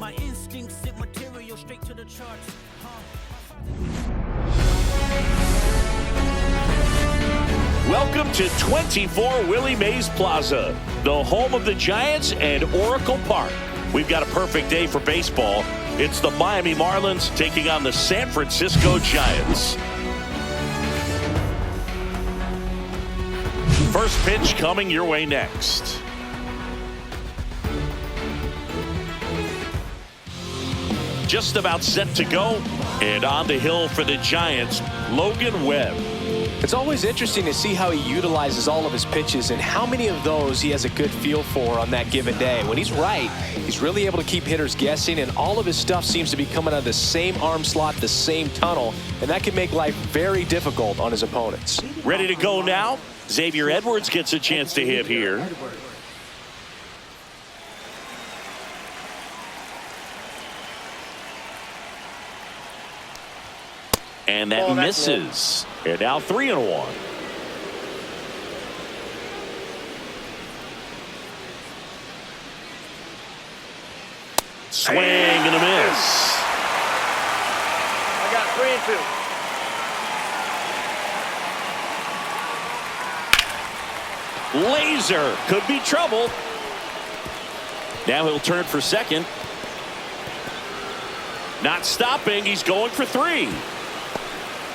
My instincts sent material straight to the charts. Welcome to 24 Willie Mays Plaza, the home of the Giants and Oracle Park. We've got a perfect day for baseball. It's the Miami Marlins taking on the San Francisco Giants. First pitch coming your way next. Just about set to go, and on the hill for the Giants, Logan Webb. It's always interesting to see how he utilizes all of his pitches and how many of those he has a good feel for on that given day. When he's right, he's really able to keep hitters guessing, and all of his stuff seems to be coming out of the same arm slot, the same tunnel, and that can make life very difficult on his opponents. Ready to go now? Xavier Edwards gets a chance to hit here. And that misses. And now 3-1. Swing and a miss. I got 3-2. Laser could be trouble. Now he'll turn for second. Not stopping. He's going for 3.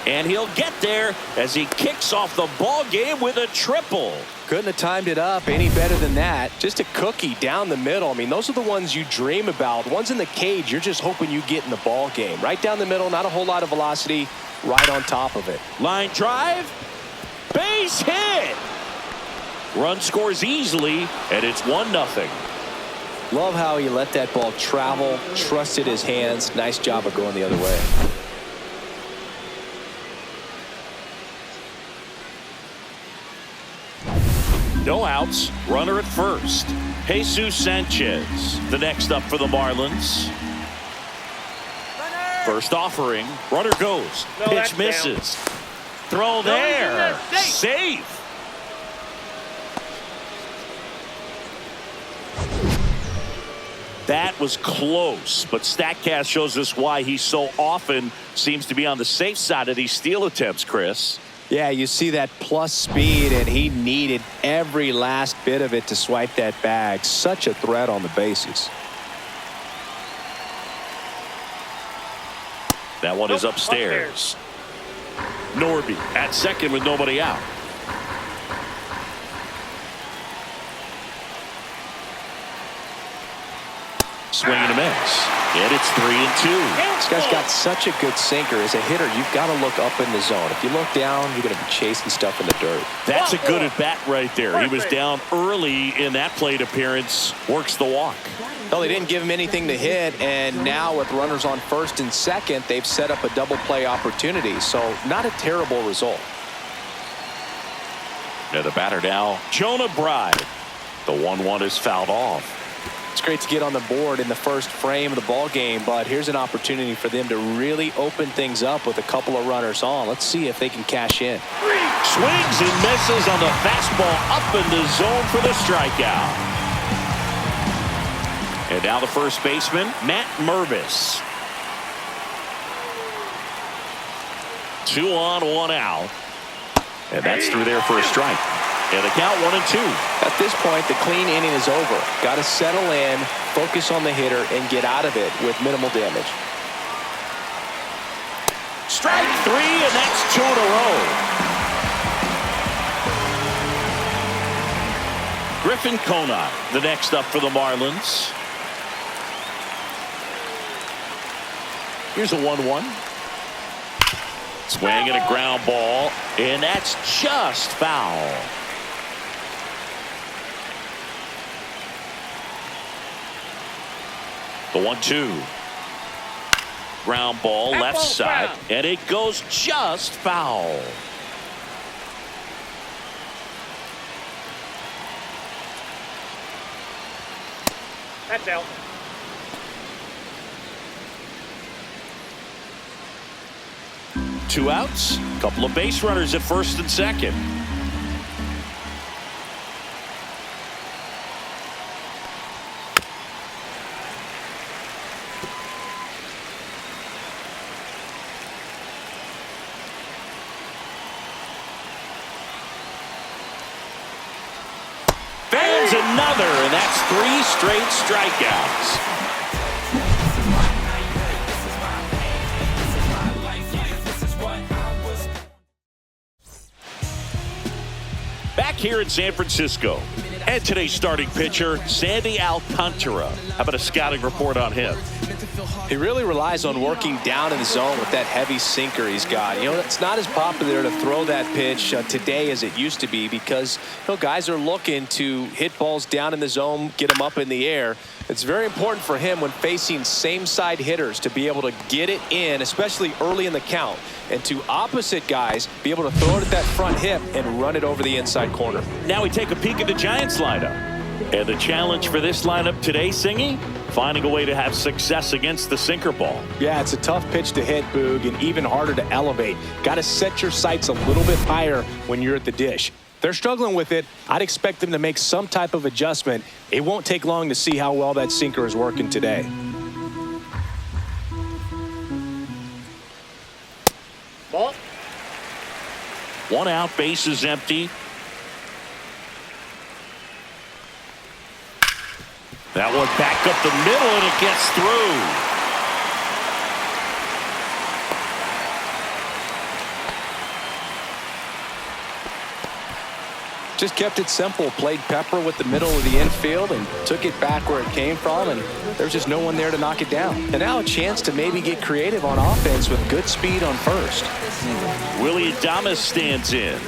And he'll get there as he kicks off the ball game with a triple. Couldn't have timed it up any better than that. Just a cookie down the middle. I mean, those are the ones you dream about. Ones in the cage, you're just hoping you get in the ball game. Right down the middle, not a whole lot of velocity, right on top of it. Line drive, base hit. Run scores easily, and it's 1-0. Love how he let that ball travel, trusted his hands. Nice job of going the other way. No outs, runner at first. Jesus Sanchez, the next up for the Marlins. First offering, runner goes, pitch misses. Throw there, safe. That was close, but StatCast shows us why he so often seems to be on the safe side of these steal attempts, Chris. Yeah, you see that plus speed, and he needed every last bit of it to swipe that bag. Such a threat on the bases. That one is upstairs. Norby at second with nobody out. Swing and a miss. And it's 3-2. This guy's got such a good sinker. As a hitter, you've got to look up in the zone. If you look down, you're going to be chasing stuff in the dirt. That's a good at bat right there. He was down early in that plate appearance. Works the walk. Well, they didn't give him anything to hit, and now with runners on first and second, they've set up a double play opportunity. So not a terrible result. Now the batter now, Jonah Bride. The 1-1 is fouled off. It's great to get on the board in the first frame of the ball game, but here's an opportunity for them to really open things up with a couple of runners on. Let's see if they can cash in. Swings and misses on the fastball up in the zone for the strikeout. And now the first baseman, Matt Mervis. 2 on, 1 out. And that's through there for a strike. And the count 1-2. At this point, the clean inning is over. Got to settle in, focus on the hitter, and get out of it with minimal damage. Strike 3, and that's 2 in a row. Griffin Conine, the next up for the Marlins. Here's a 1-1. Swing and a ground ball, and that's just foul. The 1-2. Ground ball left side, and it goes just foul. That's out. Two outs, couple of base runners at first and second. another, and that's 3 straight strikeouts. Back here in San Francisco, and today's starting pitcher, Sandy Alcantara. How about a scouting report on him? He really relies on working down in the zone with that heavy sinker he's got. You know, it's not as popular to throw that pitch today as it used to be because, you know, guys are looking to hit balls down in the zone, get them up in the air. It's very important for him when facing same-side hitters to be able to get it in, especially early in the count, and to opposite guys be able to throw it at that front hip and run it over the inside corner. Now we take a peek at the Giants lineup. And the challenge for this lineup today, Singy, finding a way to have success against the sinker ball. Yeah, it's a tough pitch to hit, Boog, and even harder to elevate. Got to set your sights a little bit higher when you're at the dish. They're struggling with it. I'd expect them to make some type of adjustment. It won't take long to see how well that sinker is working today. Ball. 1 out, base is empty. That one back up the middle, and it gets through. Just kept it simple, played pepper with the middle of the infield and took it back where it came from, and there's just no one there to knock it down. And now a chance to maybe get creative on offense with good speed on first. Willie Adames stands in.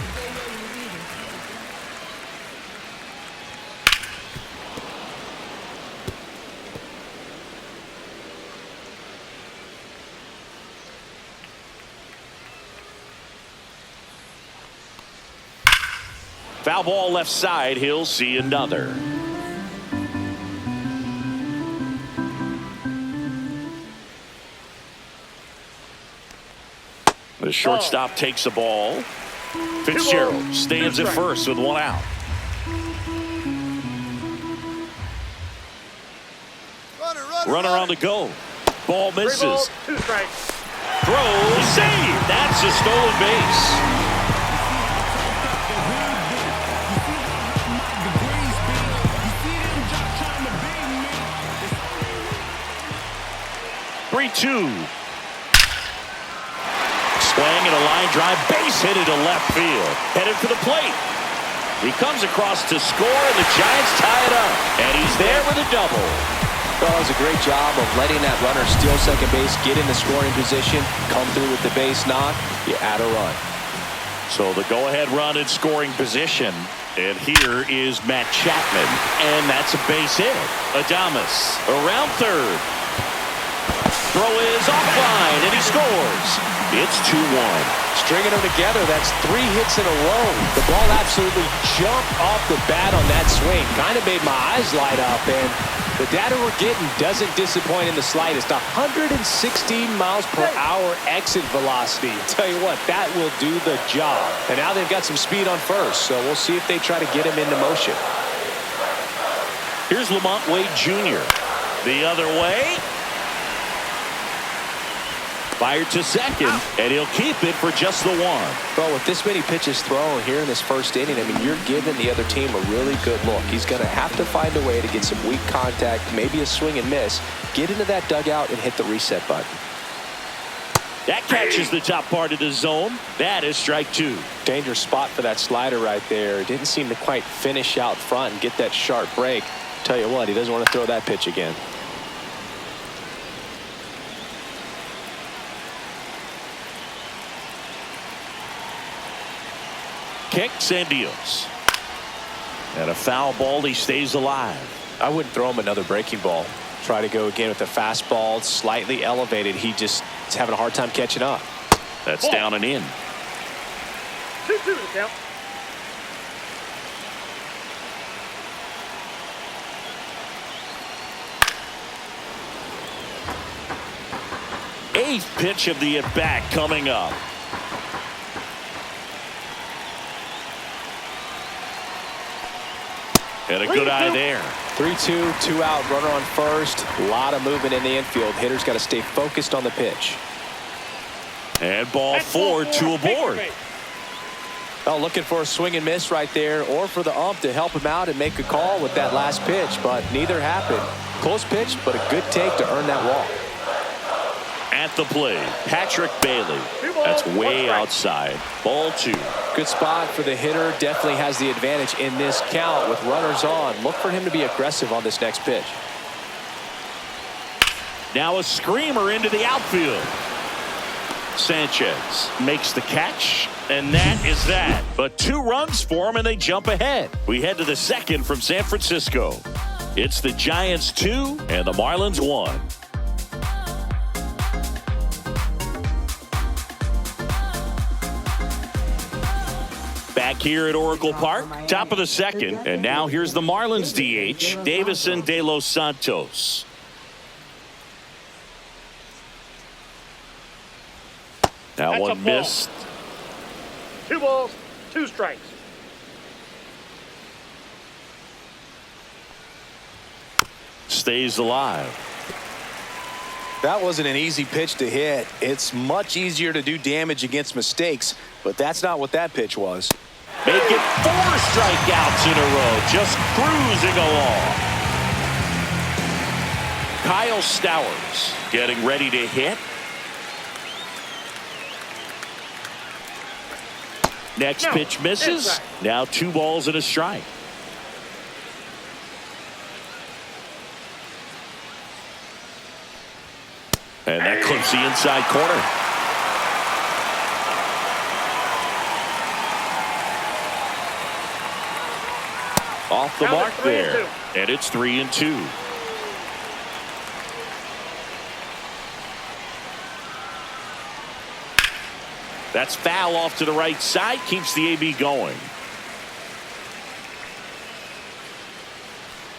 Foul ball left side. He'll see another. The shortstop takes the ball. Fitzgerald stands at first with 1 out. Runner on the go. Ball misses. 2 strikes. Throw, save. That's a stolen base. 3-2. Swing and a line drive, base hit into left field. Headed for the plate. He comes across to score, and the Giants tie it up. And he's there with a double. Well, it was a great job of letting that runner steal second base, get in the scoring position, come through with the base knock. You add a run. So the go-ahead run in scoring position. And here is Matt Chapman. And that's a base hit. Adames around third. Throw is offline, and he scores. It's 2-1. Stringing them together, that's 3 hits in a row. The ball absolutely jumped off the bat on that swing. Kind of made my eyes light up, and the data we're getting doesn't disappoint in the slightest. 116 miles per hour exit velocity. Tell you what, that will do the job. And now they've got some speed on first, so we'll see if they try to get him into motion. Here's Lamont Wade Jr. The other way. Fired to second, and he'll keep it for just the 1. Well, with this many pitches thrown here in this first inning, I mean, you're giving the other team a really good look. He's going to have to find a way to get some weak contact, maybe a swing and miss, get into that dugout and hit the reset button. That catches the top part of the zone. That is strike 2. Dangerous spot for that slider right there. Didn't seem to quite finish out front and get that sharp break. Tell you what, he doesn't want to throw that pitch again. Kicks and deals. And a foul ball, he stays alive. I wouldn't throw him another breaking ball. Try to go again with the fastball, slightly elevated. He just is having a hard time catching up. That's down and in. 2-2 to count. Eighth pitch of the at-bat coming up. And a good eye there. 3-2, 2 out, runner on first. A lot of movement in the infield. Hitters got to stay focused on the pitch. And ball 4, 2 aboard. Oh, looking for a swing and miss right there, or for the ump to help him out and make a call with that last pitch, but neither happened. Close pitch, but a good take to earn that walk. At the plate, Patrick Bailey. That's way outside. Ball 2. Good spot for the hitter. Definitely has the advantage in this count with runners on. Look for him to be aggressive on this next pitch. Now a screamer into the outfield. Sanchez makes the catch, and that is that. But 2 runs for him, and they jump ahead. We head to the second from San Francisco. It's the Giants 2 and the Marlins 1. Back here at Oracle Park, top of the second, and now here's the Marlins DH, Davison De Los Santos. Now one missed. 2 balls, 2 strikes. Stays alive. That wasn't an easy pitch to hit. It's much easier to do damage against mistakes, but that's not what that pitch was. Make it 4 strikeouts in a row, just cruising along. Kyle Stowers getting ready to hit. Next pitch misses. Now 2 balls and a strike. And that clips the inside corner. Off the mark there. And it's 3-2. That's foul off to the right side. Keeps the AB going.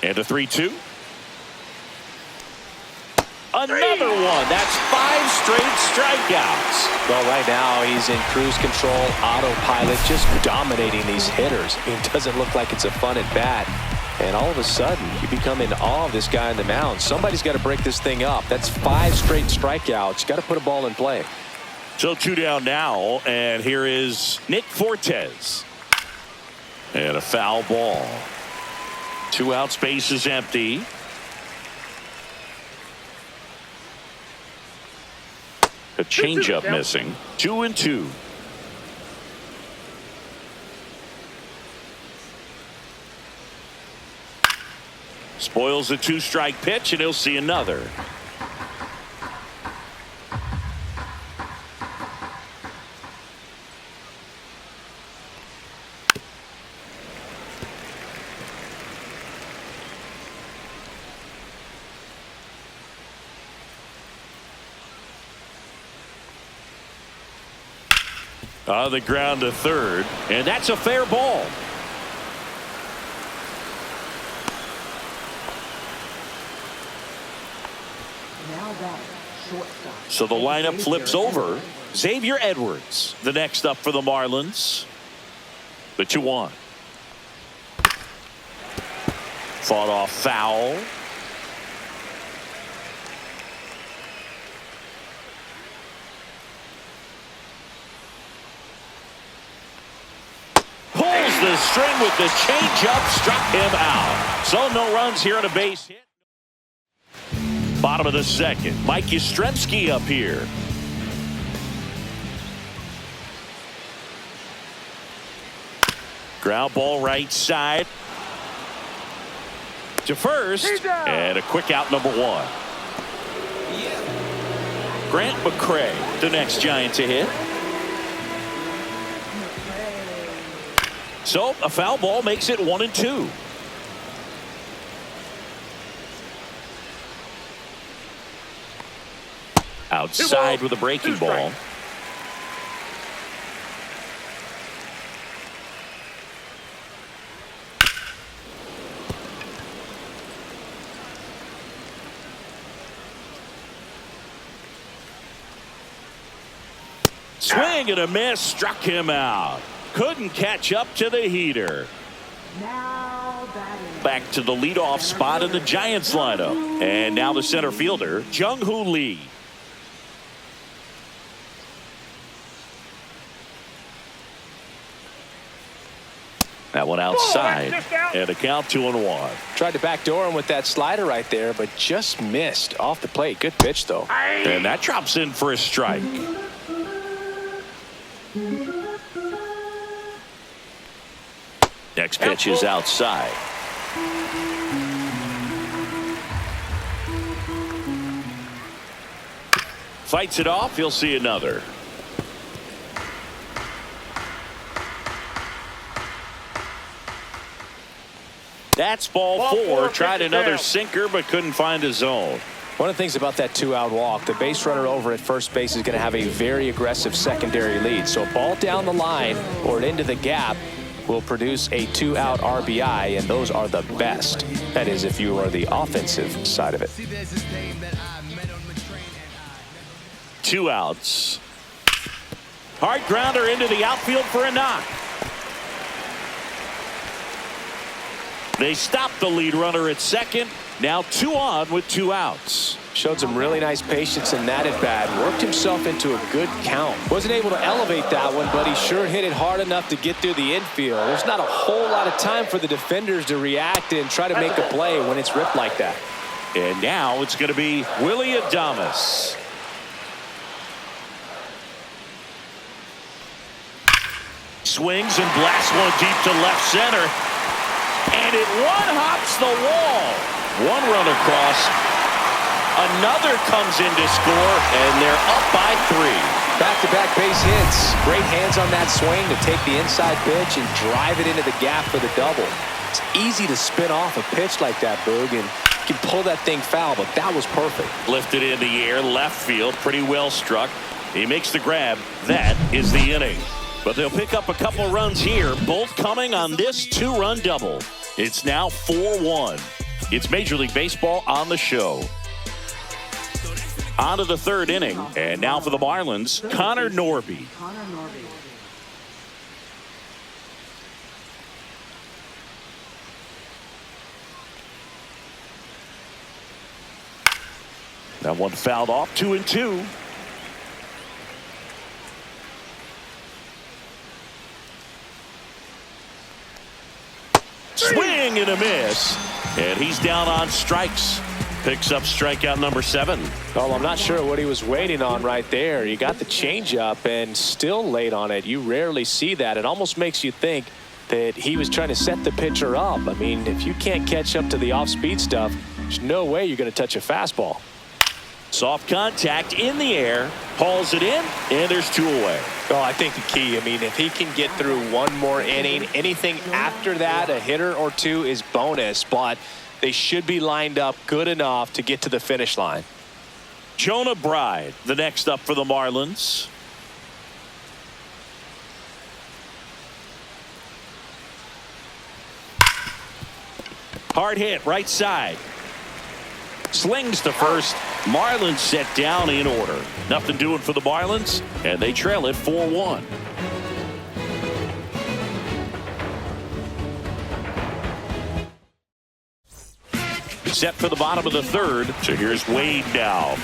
And a 3-2. Another one. That's 5 straight strikeouts. Well, right now he's in cruise control, autopilot, just dominating these hitters. It doesn't look like it's a fun at bat. And all of a sudden, you become in awe of this guy on the mound. Somebody's got to break this thing up. That's 5 straight strikeouts. Got to put a ball in play. So 2 down now, and here is Nick Fortes. And a foul ball. 2 out, space is empty. A changeup missing. 2-2. Spoils the 2-strike pitch, and he'll see another. On the ground to third, and that's a fair ball. So the lineup flips over. Xavier Edwards, the next up for the Marlins. The 2-1. Fought off foul. The string with the changeup, struck him out. So no runs here on a base hit. Bottom of the second, Mike Yastrzemski up here. Ground ball right side to first, and a quick out, number 1. Grant McCray, the next Giant to hit. So a foul ball makes it 1-2. Outside with a breaking ball. Swing and a miss, struck him out. Couldn't catch up to the heater. Back to the leadoff spot in the Giants lineup. And now the center fielder, Jung-Hoo Lee. That one outside, and a count 2-1. Tried to backdoor him with that slider right there, but just missed off the plate. Good pitch, though. And that drops in for a strike. Next pitch is outside. Fights it off. He'll see another. That's ball four. Tried another sinker, but couldn't find a zone. One of the things about that 2-out walk, the base runner over at first base is going to have a very aggressive secondary lead. So a ball down the line or into the gap will produce a 2-out RBI, and those are the best. That is, if you are the offensive side of it. 2 outs. Hard grounder into the outfield for a knock. They stopped the lead runner at second. Now 2 on with 2 outs. Showed some really nice patience in that at bat. Worked himself into a good count. Wasn't able to elevate that one, but he sure hit it hard enough to get through the infield. There's not a whole lot of time for the defenders to react and try to make a play when it's ripped like that. And now it's going to be Willie Adames. Swings and blasts one deep to left center. And it one-hops the wall. 1 run across. Another comes in to score, and they're up by 3. Back-to-back base hits. Great hands on that swing to take the inside pitch and drive it into the gap for the double. It's easy to spin off a pitch like that, Boog, and you can pull that thing foul, but that was perfect. Lifted in the air, left field, pretty well struck. He makes the grab. That is the inning. But they'll pick up a couple runs here, both coming on this 2-run double. It's now 4-1. It's Major League Baseball on the show. On to the 3rd inning, and now for the Marlins, Connor Norby. That one fouled off, 2-2. Swing and a miss, and he's down on strikes. Picks up strikeout number 7. Well, I'm not sure what he was waiting on right there. You got the changeup and still late on it. You rarely see that. It almost makes you think that he was trying to set the pitcher up. I mean, if you can't catch up to the off-speed stuff, there's no way you're going to touch a fastball. Soft contact in the air, hauls it in, and there's 2 away. Well, I think the key, I mean, if he can get through 1 more inning, anything after that, a hitter or 2 is bonus, but they should be lined up good enough to get to the finish line. Jonah Bride, the next up for the Marlins. Hard hit, right side. Slings to first. Marlins set down in order. Nothing doing for the Marlins, and they trail it 4-1. Set for the bottom of the 3rd. So here's Wade now.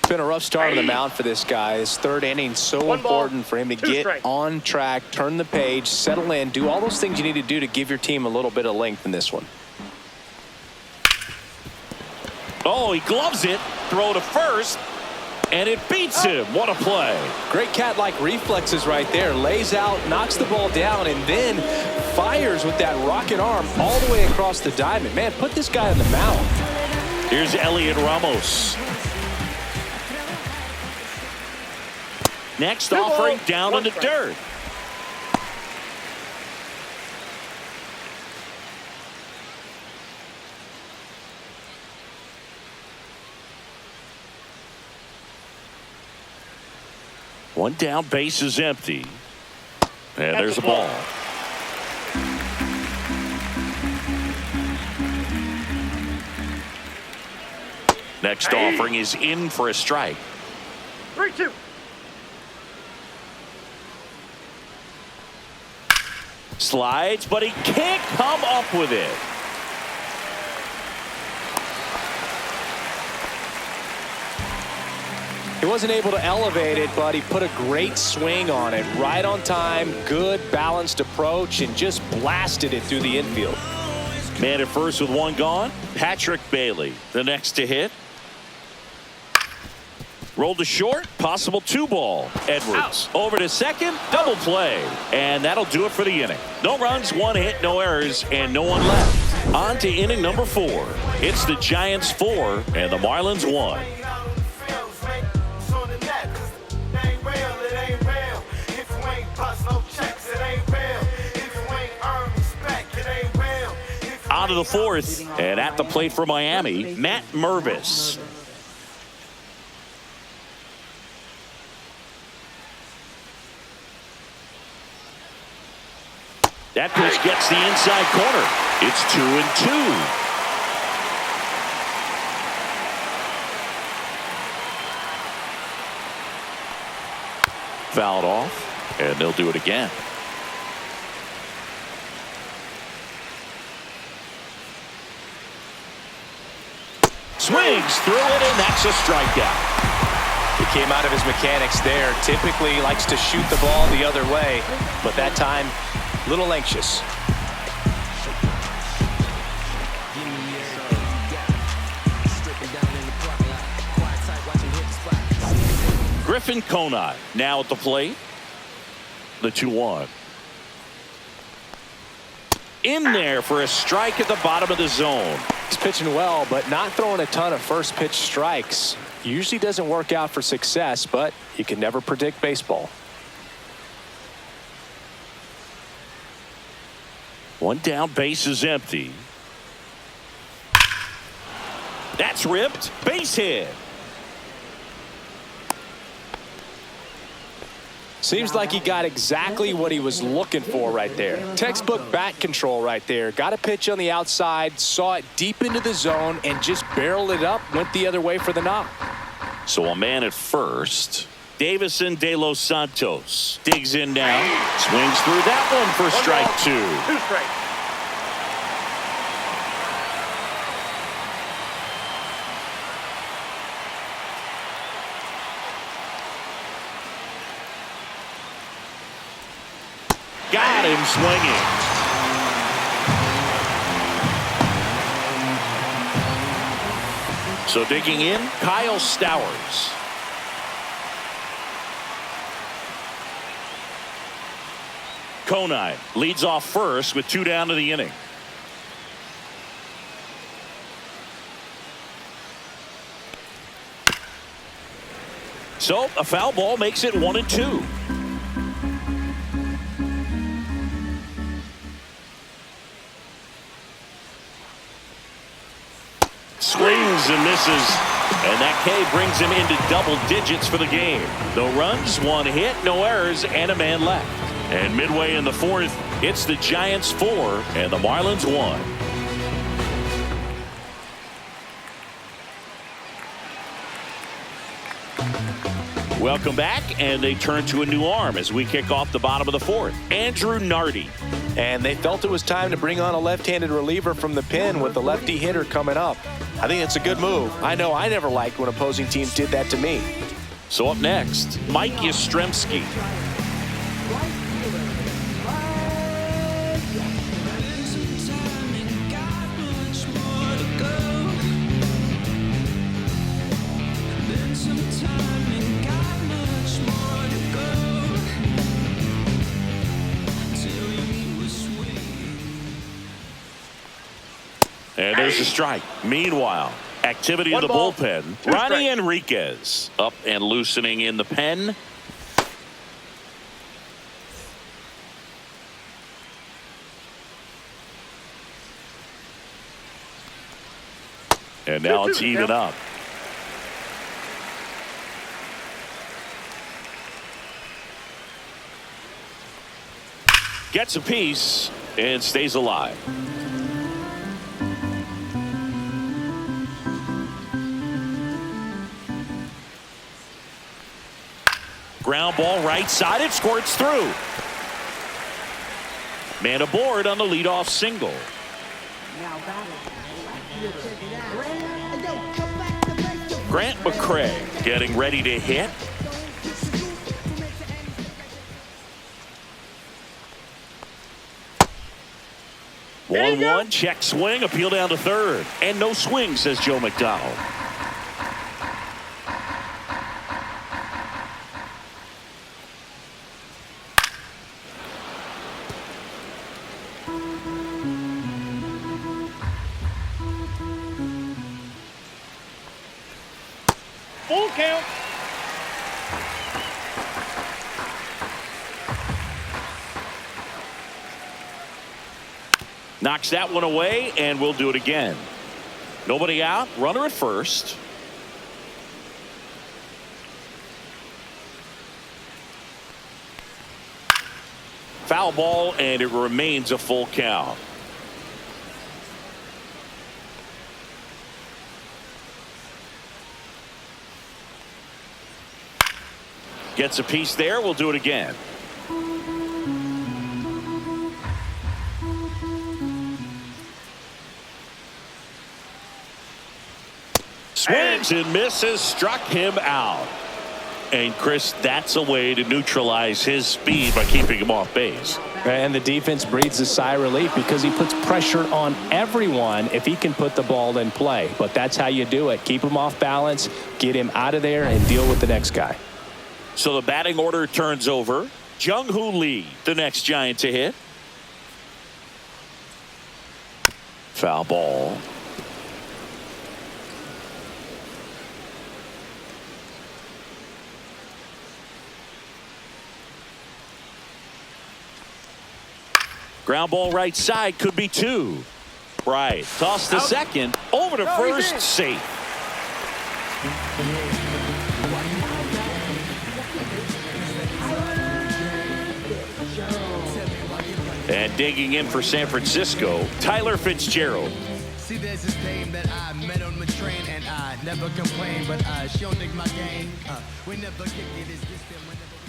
It's been a rough start on the mound for this guy. His 3rd inning so important for him to get on track, turn the page, settle in, do all those things you need to do to give your team a little bit of length in this one. Oh, he gloves it. Throw to first. And it beats him. What a play. Great cat-like reflexes right there. Lays out, knocks the ball down, and then fires with that rocket arm all the way across the diamond. Man, put this guy on the mound. Here's Elliot Ramos. Next offering down in the dirt. One down, base is empty. And there's a ball. Next offering is in for a strike. 3-2. Slides, but he can't come up with it. He wasn't able to elevate it, but he put a great swing on it. Right on time, good balanced approach, and just blasted it through the infield. Man at first with one gone. Patrick Bailey, the next to hit. Rolled to short, possible 2-ball. Edwards over to second, double play. And that'll do it for the inning. No runs, 1 hit, no errors, and no one left. On to inning number 4. It's the Giants 4 and the Marlins 1. On to the 4th, and at the plate for Miami, Matt Mervis. That pitch gets the inside corner. It's 2-2. Fouled off, and they'll do it again. Swings through it, and that's a strikeout. He came out of his mechanics there. Typically likes to shoot the ball the other way, but that time, a little anxious. Griffin Conine now at the plate. The 2-1. In there for a strike at the bottom of the zone. He's pitching well, but not throwing a ton of first pitch strikes. Usually doesn't work out for success, but you can never predict baseball. One down, base is empty. That's ripped. Base hit. Seems like he got exactly what he was looking for right there. Textbook bat control right there. Got a pitch on the outside, saw it deep into the zone, and just barreled it up, went the other way for the knock. So a man at first. Davison De Los Santos digs in now. Swings through that one for strike 2. 2 strikes. Got him swinging. So digging in, Kyle Stowers. Conine leads off first with 2 down to the inning. So a foul ball makes it 1-2. Swings and misses, and that K brings him into double digits for the game. No runs, 1 hit, no errors, and a man left. And midway in the 4th, it's the Giants 4 and the Marlins 1. Welcome back, and they turn to a new arm as we kick off the bottom of the 4th. Andrew Nardi. And they felt it was time to bring on a left-handed reliever from the pen with the lefty hitter coming up. I think it's a good move. I know I never liked when opposing teams did that to me. So up next, Mike Yastrzemski. And there's a strike. Meanwhile, activity in the bullpen. Ronnie Enriquez up and loosening in the pen. And now it's even up. Gets a piece and stays alive. Ground ball right side. It squirts through. Man aboard on the leadoff single. Grant McCray getting ready to hit. One, check swing, appeal down to third. And no swing, says Joe McDonald. Full count. Knocks that one away, and we'll do it again. Nobody out, runner at first. Foul ball, and it remains a full count. Gets a piece there. We'll do it again. Swings and misses, struck him out. And Chris, that's a way to neutralize his speed by keeping him off base. And the defense breathes a sigh of relief because he puts pressure on everyone if he can put the ball in play. But that's how you do it. Keep him off balance, get him out of there, and deal with the next guy. So the batting order turns over. Jung-Hoo Lee, the next Giant to hit. Foul ball. Ground ball right side, could be two. Right, toss to second, over to first, safe. And digging in for San Francisco, Tyler Fitzgerald. See, there's this dame that I met on the train, and I never complain, but she don't think my game. We never kick it, it's just them whenever we...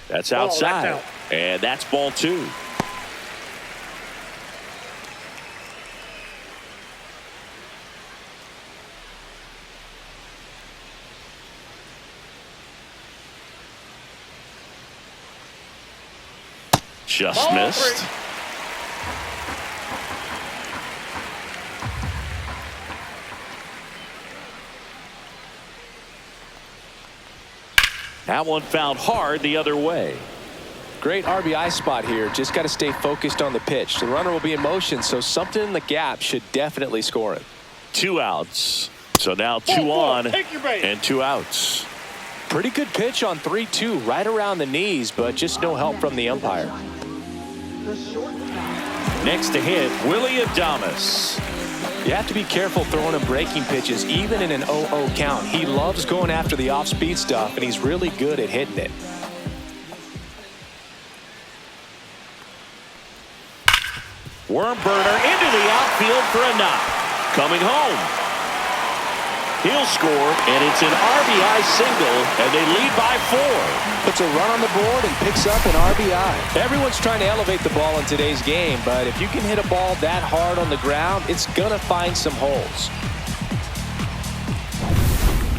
That's outside, that's out. And that's ball two. Just missed. That one found hard the other way. Great RBI spot here. Just got to stay focused on the pitch. The runner will be in motion, so something in the gap should definitely score him. 2 outs. So now 2 on and 2 outs. Pretty good pitch on 3-2, right around the knees, but just no help from the umpire. Next to hit, Willie Adames. You have to be careful throwing him breaking pitches, even in an 0-0 count. He loves going after the off-speed stuff, and he's really good at hitting it. Worm burner into the outfield for a knock. Coming home. He'll score, and it's an RBI single, and they lead by 4. Puts a run on the board and picks up an RBI. Everyone's trying to elevate the ball in today's game, but if you can hit a ball that hard on the ground, it's going to find some holes.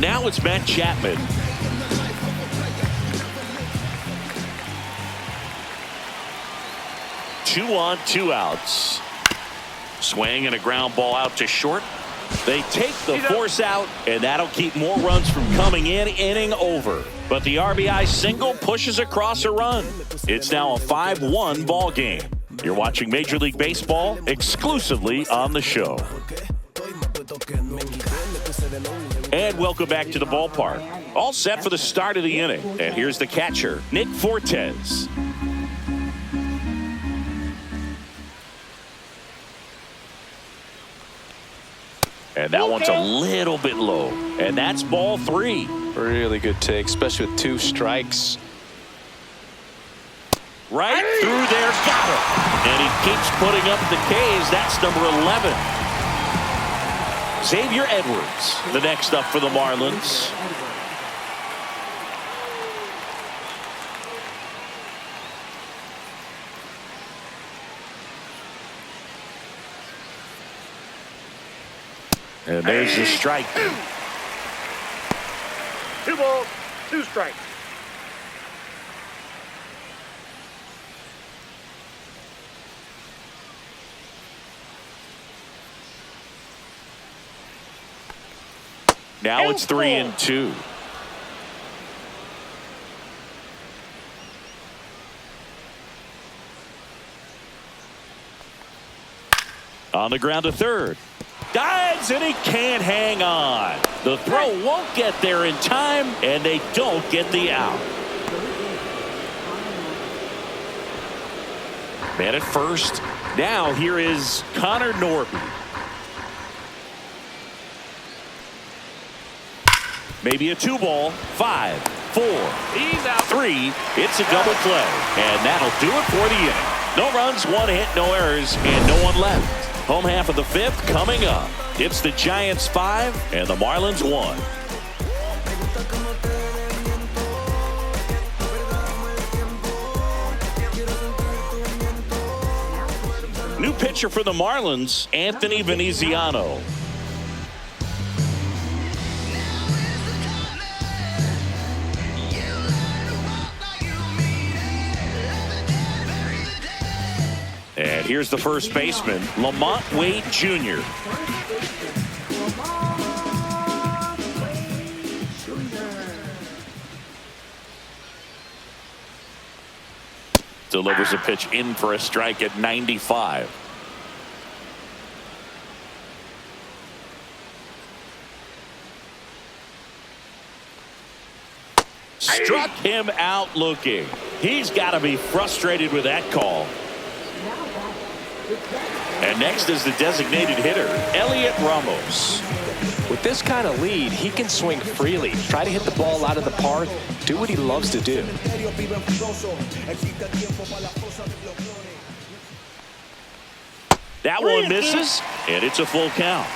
Now it's Matt Chapman. Two on, 2 outs. Swing and a ground ball out to short. They take the force out, and that'll keep more runs from coming in. Inning over. But the RBI single pushes across a run. It's now a 5-1 ball game. You're watching Major League Baseball exclusively on the show. And welcome back to the ballpark. All set for the start of the inning. And here's the catcher, Nick Fortes. And that one's a little bit low. And that's ball 3. Really good take, especially with 2 strikes. Right through there, got it. And he keeps putting up the Ks. That's number 11. Xavier Edwards, the next up for the Marlins. And there's the strike. 2 balls, 2 strikes. Now it's 3-2. On the ground to third. Dives, and he can't hang on. The throw won't get there in time, and they don't get the out. Man at first. Now here is Connor Norby. Maybe a 2-ball. 5, 4. He's out. 3. It's a double play. And that'll do it for the inning. No runs, 1 hit, no errors, and no one left. Home half of the 5th coming up. It's the Giants 5 and the Marlins 1. New pitcher for the Marlins, Anthony Veneziano. And here's the first baseman, Lamont Wade Jr. Delivers a pitch in for a strike at 95. Struck him out looking. He's got to be frustrated with that call. And next is the designated hitter, Elliot Ramos. With this kind of lead, he can swing freely, try to hit the ball out of the park, do what he loves to do. That one misses, and it's a full count.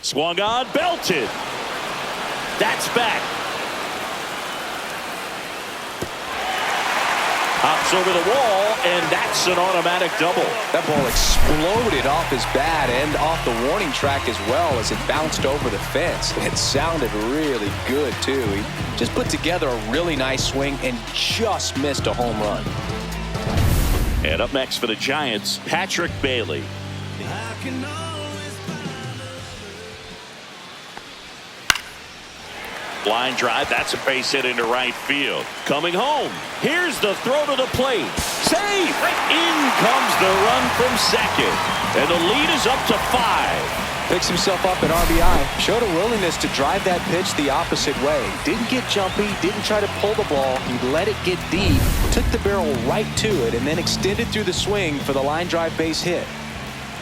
Swung on, belted. That's back. Hops over the wall, and that's an automatic double. That ball exploded off his bat and off the warning track as well as it bounced over the fence. It sounded really good, too. He just put together a really nice swing and just missed a home run. And up next for the Giants, Patrick Bailey. Line drive, that's a base hit into right field. Coming home, here's the throw to the plate. Safe! In comes the run from second. And the lead is up to 5. Picks himself up at RBI. Showed a willingness to drive that pitch the opposite way. Didn't get jumpy, didn't try to pull the ball. He let it get deep, took the barrel right to it, and then extended through the swing for the line drive base hit.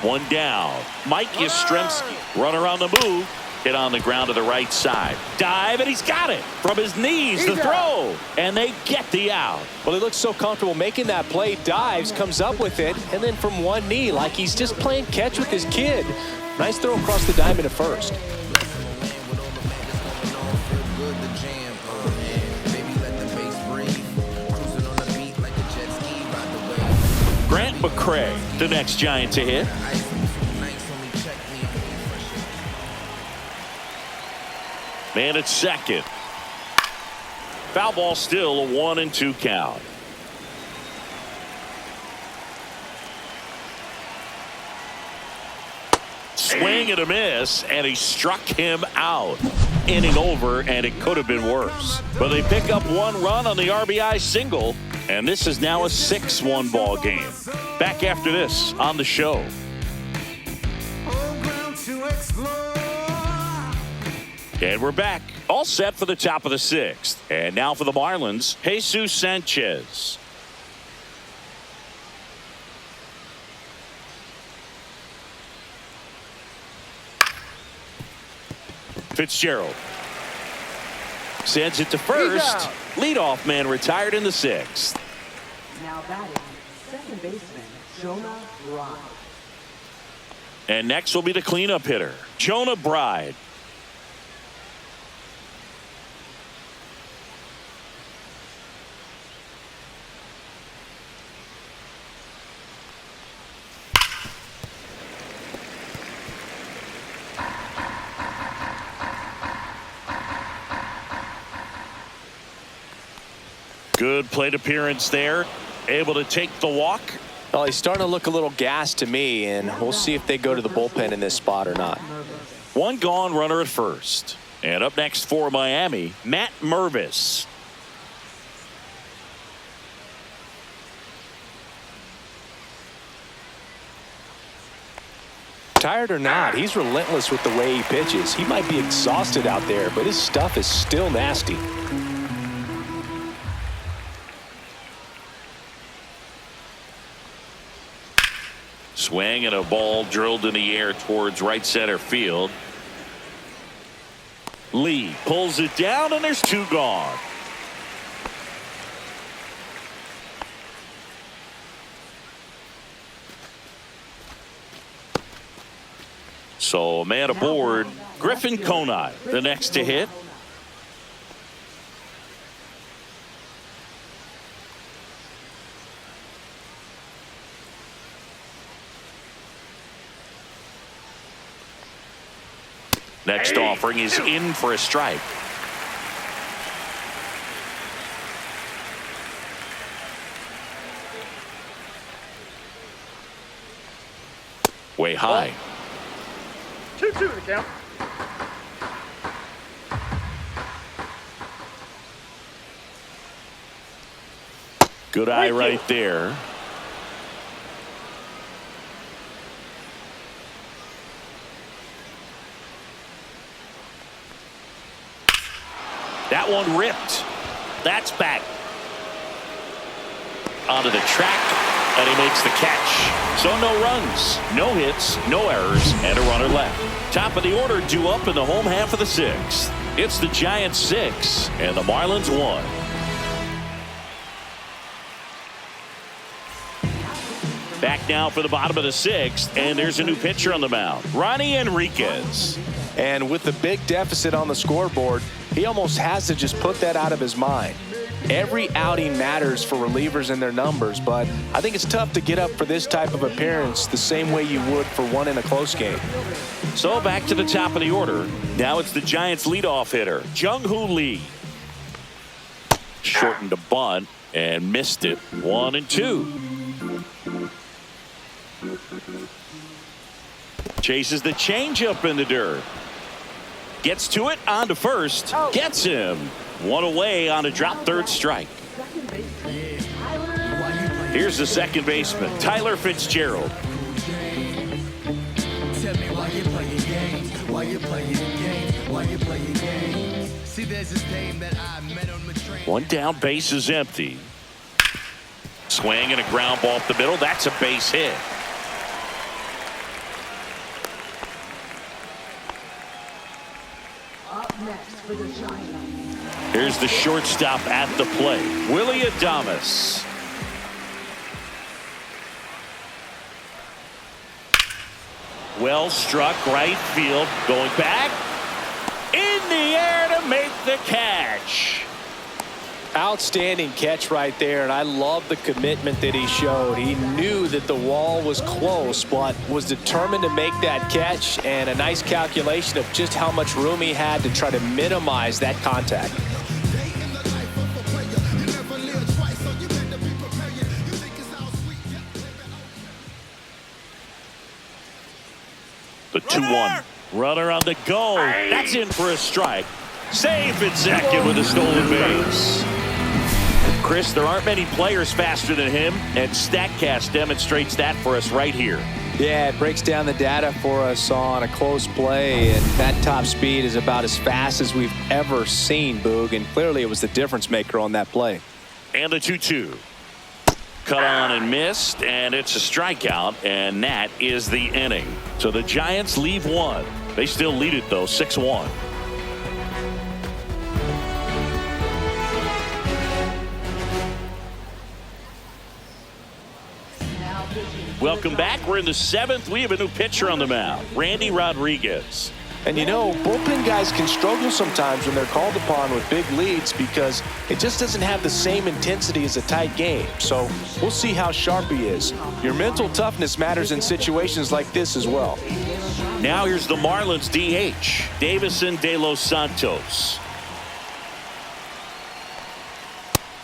One down. Mike Yastrzemski. Runner on the move. Hit on the ground to the right side. Dive, and he's got it. From his knees, the throw. And they get the out. Well, he looks so comfortable making that play. Dives, comes up with it, and then from one knee, like he's just playing catch with his kid. Nice throw across the diamond at first. Grant McCray, the next Giant to hit. Man at second. Foul ball, still a 1-2 count. Swing and a miss, and he struck him out. Inning over, and it could have been worse. But they pick up 1 run on the RBI single, and this is now a 6-1 ball game. Back after this on the show. And we're back, all set for the top of the 6th. And now for the Marlins, Jesus Sanchez. Fitzgerald sends it to first. Leadoff man retired in the 6th. Now batting, second baseman Jonah Bride. And next will be the cleanup hitter, Jonah Bride. Good plate appearance there. Able to take the walk. Well, he's starting to look a little gassed to me, and we'll see if they go to the bullpen in this spot or not. One gone, runner at first. And up next for Miami, Matt Mervis. Tired or not, he's relentless with the way he pitches. He might be exhausted out there, but his stuff is still nasty. Swing and a ball drilled in the air towards right center field. Lee pulls it down, and there's two gone. So a man aboard. Griffin Conine, the next to hit. Next offering is in for a strike. Way high. 2-2 the count. Good eye right there. That one ripped. That's back onto the track, and he makes the catch. So no runs, no hits, no errors, and a runner left. Top of the order due up in the home half of the sixth. It's the Giants 6 and the Marlins 1. Back now for the bottom of the sixth, and there's a new pitcher on the mound, Ronnie Enriquez. And with the big deficit on the scoreboard, he almost has to just put that out of his mind. Every outing matters for relievers and their numbers, but I think it's tough to get up for this type of appearance the same way you would for one in a close game. So back to the top of the order. Now it's the Giants leadoff hitter, Jung-Hoo Lee. Shortened a bunt and missed it. 1-2. Chases the changeup in the dirt. Gets to it, on to first. Gets him. One away on a drop third strike. Here's the second baseman, Tyler Fitzgerald. Tell me why you playing games, why you playing games, why you playing games. See, there's this game that I met on the train. One down, base is empty. Swing and a ground ball up the middle. That's a base hit. Up next for the Giants. Here's the shortstop at the plate, Willie Adames. Well struck, right field, going back in the air to make the catch. Outstanding catch right there, and I love the commitment that he showed. He knew that the wall was close, but was determined to make that catch, and a nice calculation of just how much room he had to try to minimize that contact. The 2-1. Runner on the go. That's in for a strike. Safe at second with a stolen base. Chris, there aren't many players faster than him, and StatCast demonstrates that for us right here. Yeah, it breaks down the data for us on a close play, and that top speed is about as fast as we've ever seen, Boog, and clearly it was the difference maker on that play. And the 2-2. Cut on and missed, and it's a strikeout, and that is the inning. So the Giants leave one. They still lead it, though, 6-1. Welcome back. We're in the seventh. We have a new pitcher on the mound, Randy Rodriguez. And you know, bullpen guys can struggle sometimes when they're called upon with big leads because it just doesn't have the same intensity as a tight game. So we'll see how sharp he is. Your mental toughness matters in situations like this as well. Now here's the Marlins DH, Davison De Los Santos.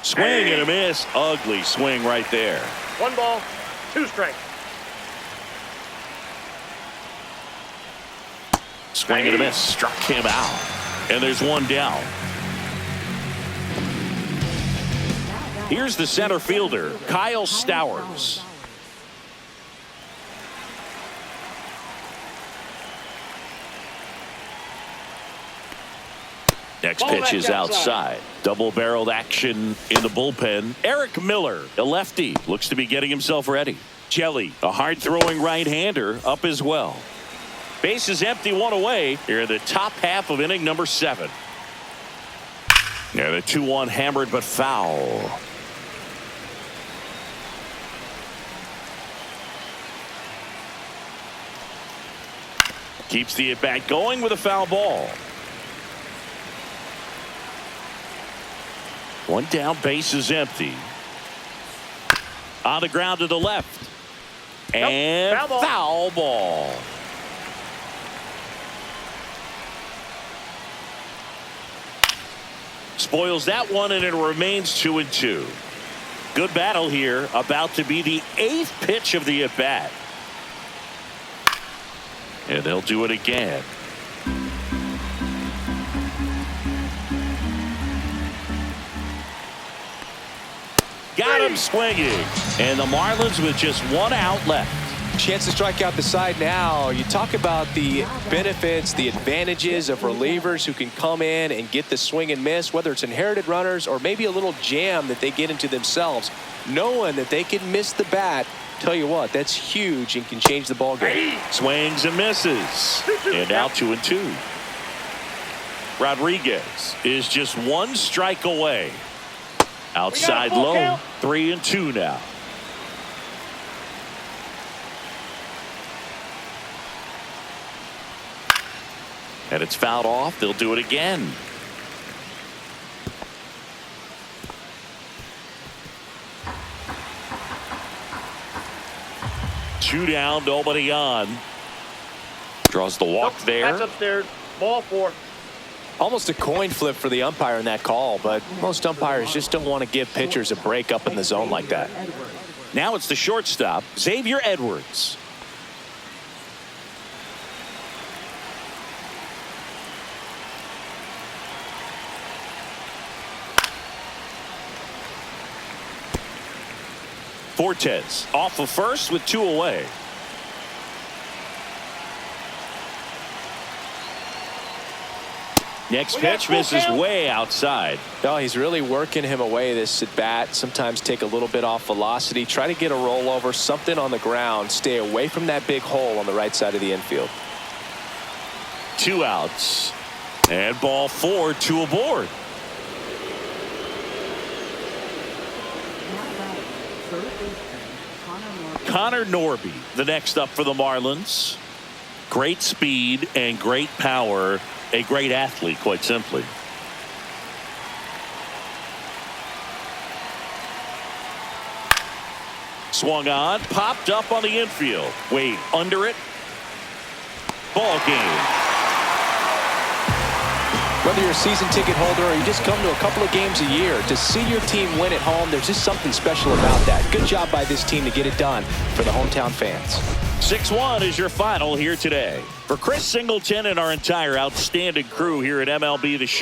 Swing and a miss. Ugly swing right there. 1 ball, 2 strikes. Swing and a miss. Struck him out. And there's 1 down. Here's the center fielder, Kyle Stowers. Next pitch is outside. Double-barreled action in the bullpen. Eric Miller, a lefty, looks to be getting himself ready. Jelly, a hard-throwing right-hander, up as well. Base is empty, 1 away here in the top half of inning number 7. And a 2-1 hammered but foul. Keeps the at-bat going with a foul ball. 1 down, base is empty. On the ground to the left. And foul ball. Spoils that one, and it remains 2-2. Good battle here. About to be the 8th pitch of the at-bat. And they'll do it again. Got him swinging. And the Marlins with just 1 out left. Chance to strike out the side now. You talk about the benefits, the advantages of relievers who can come in and get the swing and miss, whether it's inherited runners or maybe a little jam that they get into themselves. Knowing that they can miss the bat, tell you what, that's huge and can change the ball game. Swings and misses. And now 2-2. Rodriguez is just 1 strike away. Outside low. Count. 3-2 now. And it's fouled off. They'll do it again. Two down, nobody on. Draws the walk there. That's upstairs. Ball 4. Almost a coin flip for the umpire in that call, but most umpires just don't want to give pitchers a break up in the zone like that. Now it's the shortstop, Xavier Edwards. Fortes off of first with 2 away. Next pitch misses way outside. No, he's really working him away this at bat. Sometimes take a little bit off velocity. Try to get a rollover, something on the ground. Stay away from that big hole on the right side of the infield. 2 outs. And ball 4, 2 aboard. Connor Norby, the next up for the Marlins. Great speed and great power. A great athlete, quite simply. Swung on, popped up on the infield. Wade under it. Ball game. Whether you're a season ticket holder or you just come to a couple of games a year, to see your team win at home, there's just something special about that. Good job by this team to get it done for the hometown fans. 6-1 is your final here today. For Chris Singleton and our entire outstanding crew here at MLB The Show.